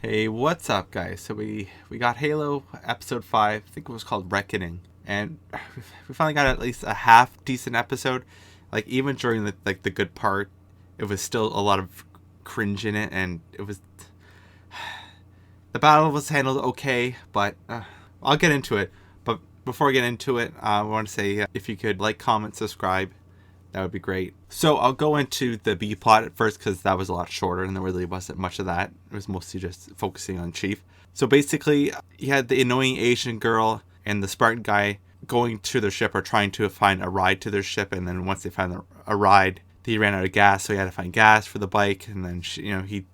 Hey, what's up, guys? So we got Halo episode 5. I think it was called Reckoning, and we finally got at least a half decent episode. Like even during the good part, it was still a lot of cringe in it, and it was the battle was handled okay, but I'll get into it. But before I get into it, I want to say if you could like, comment, subscribe, that would be great. So I'll go into the B plot at first because that was a lot shorter and there really wasn't much of that. It was mostly just focusing on Chief. So basically, you had the annoying Asian girl and the Spartan guy going to their ship or trying to find a ride to their ship. And then once they found a ride, he ran out of gas, so he had to find gas for the bike. And then he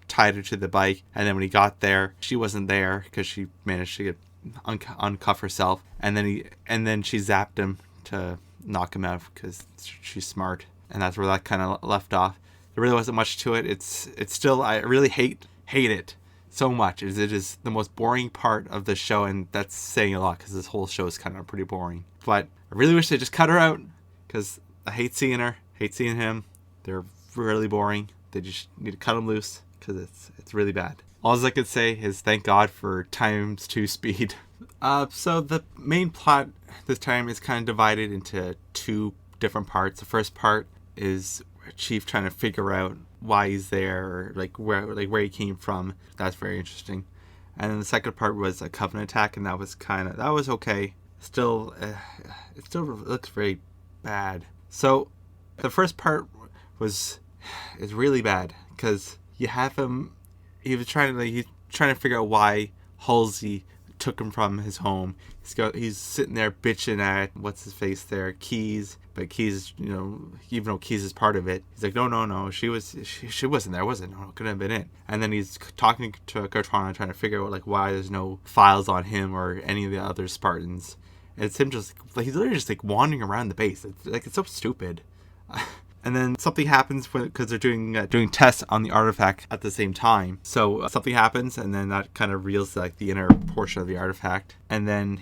tied her to the bike. And then when he got there, she wasn't there because she managed to get uncuff herself. And then she zapped him to knock him out because she's smart, and that's where that kind of left off. There really wasn't much to it. It's still, I really hate it so much. It is the most boring part of the show, and that's saying a lot because this whole show is kind of pretty boring. But I really wish they just cut her out because I hate seeing her, hate seeing him. They're really boring. They just need to cut them loose because it's really bad. All I could say is thank God for times 2 speed. So the main plot this time is kind of divided into 2 different parts. The first part is Chief trying to figure out why he's there, or where he came from. That's very interesting. And then the second part was a Covenant attack, and that was okay. Still, it still looks very bad. So the first part is really bad because you have him. He's trying to figure out why Halsey took him from his home. He's sitting there bitching at what's his face there, Keys, but Keys, even though Keys is part of it, he's like, no, she wasn't there, was it? No, it couldn't have been it. And then he's talking to Cortana, trying to figure out why there's no files on him or any of the other Spartans. And it's him just he's literally just wandering around the base. It's so stupid. And then something happens because they're doing tests on the artifact at the same time. So something happens, and then that kind of reveals the inner portion of the artifact. And then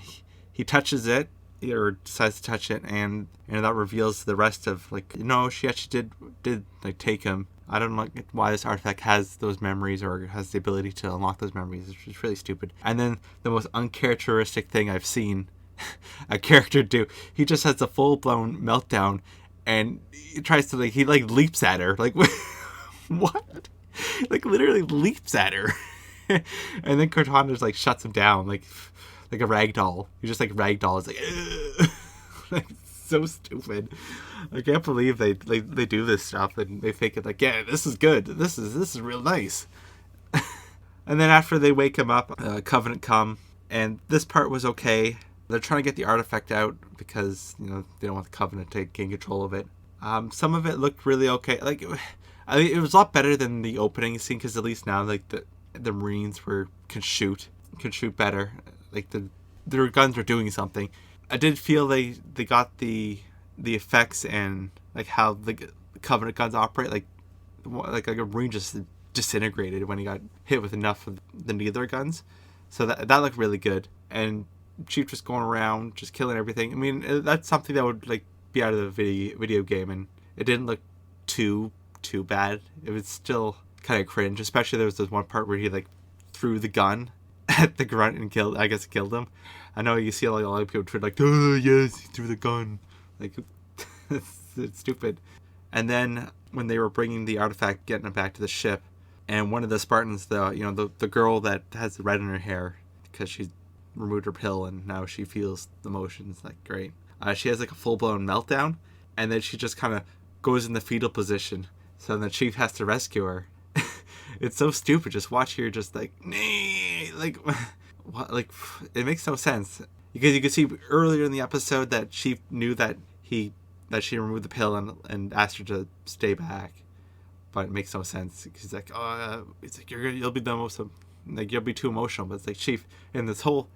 he touches it, or decides to touch it, and that reveals the rest of she actually did take him. I don't know why this artifact has those memories or has the ability to unlock those memories. It's just really stupid. And then the most uncharacteristic thing I've seen a character do, he just has a full-blown meltdown. And he tries to he leaps at her what? Literally leaps at her, and then Cortana shuts him down like a rag doll. He just ragdoll. It's so stupid. I can't believe they do this stuff and they fake it this is good. This is real nice. And then after they wake him up, Covenant come, and this part was okay. They're trying to get the artifact out because, they don't want the Covenant to gain control of it. Some of it looked really okay. It was a lot better than the opening scene because at least now, the Marines can shoot better. Their guns were doing something. I did feel they got the effects and how the Covenant guns operate. A Marine just disintegrated when he got hit with enough of the Neither guns. So that looked really good. And Chief just going around, just killing everything. I mean, that's something that would be out of the video game, and it didn't look too bad. It was still kind of cringe, especially there was this one part where he threw the gun at the grunt and killed him. I know you see a lot of people tweet oh yes, he threw the gun. It's stupid. And then when they were bringing the artifact, getting it back to the ship, and one of the Spartans, the girl that has the red in her hair because she's removed her pill and now she feels the motions, great. She has a full-blown meltdown, and then she just kind of goes in the fetal position, so then the Chief has to rescue her. It's so stupid. Just watch her just nee, what, it makes no sense because you can see earlier in the episode that Chief knew that she removed the pill and asked her to stay back, but it makes no sense. He's you'll be the most you'll be too emotional, but it's Chief, in this whole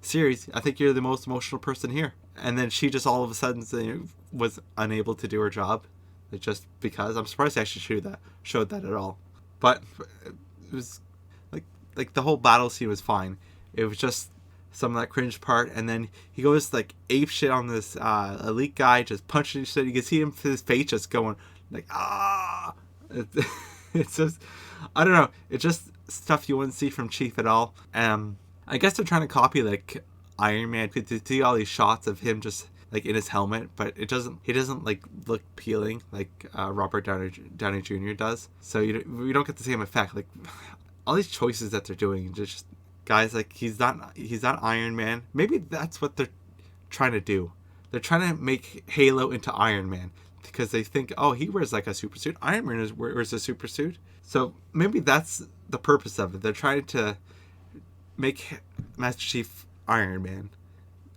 series, I think you're the most emotional person here. And then she just all of a sudden was unable to do her job, just because. I'm surprised they actually showed that at all. But it was the whole battle scene was fine. It was just some of that cringe part, and then he goes ape shit on this elite guy, just punching shit. You can see his face just going ah. It's just, I don't know. It just stuff you wouldn't see from Chief at all. I guess they're trying to copy like Iron Man. You see all these shots of him just like in his helmet, but he doesn't like look peeling like Robert Downey Jr. does. So we don't get the same effect. Like all these choices that they're doing, just guys, like he's not Iron Man. Maybe that's what they're trying to do. They're trying to make Halo into Iron Man because they think, oh, he wears like a super suit. Iron Man wears a super suit. So maybe that's the purpose of it. They're trying to make Master Chief Iron Man.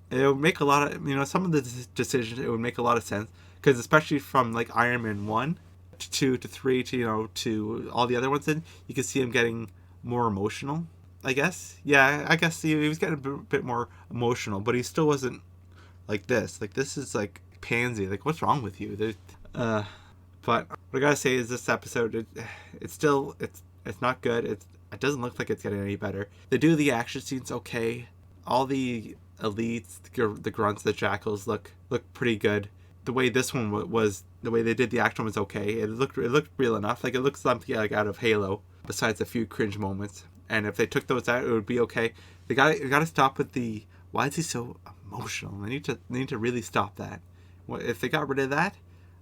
It would make a lot of, some of the decisions, it would make a lot of sense. Because especially from like Iron Man 1 to 2 to 3 to, to all the other ones, you can see him getting more emotional, I guess. Yeah, I guess he was getting a bit more emotional, but he still wasn't like this. Like, this is like pansy. Like, what's wrong with you? But what I gotta say is this episode, it's not good. It doesn't look like it's getting any better. They do the action scenes okay. All the elites, the grunts, the jackals look pretty good. The way this one was, the way they did the action was okay. It looked real enough. Like, it looks something like out of Halo, besides a few cringe moments. And if they took those out, it would be okay. They gotta stop with the, why is he so emotional? They need to really stop that. If they got rid of that,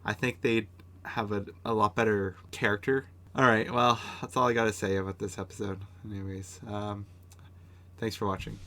I think they'd have a lot better character. All right, well, that's all I gotta say about this episode. Anyways, thanks for watching.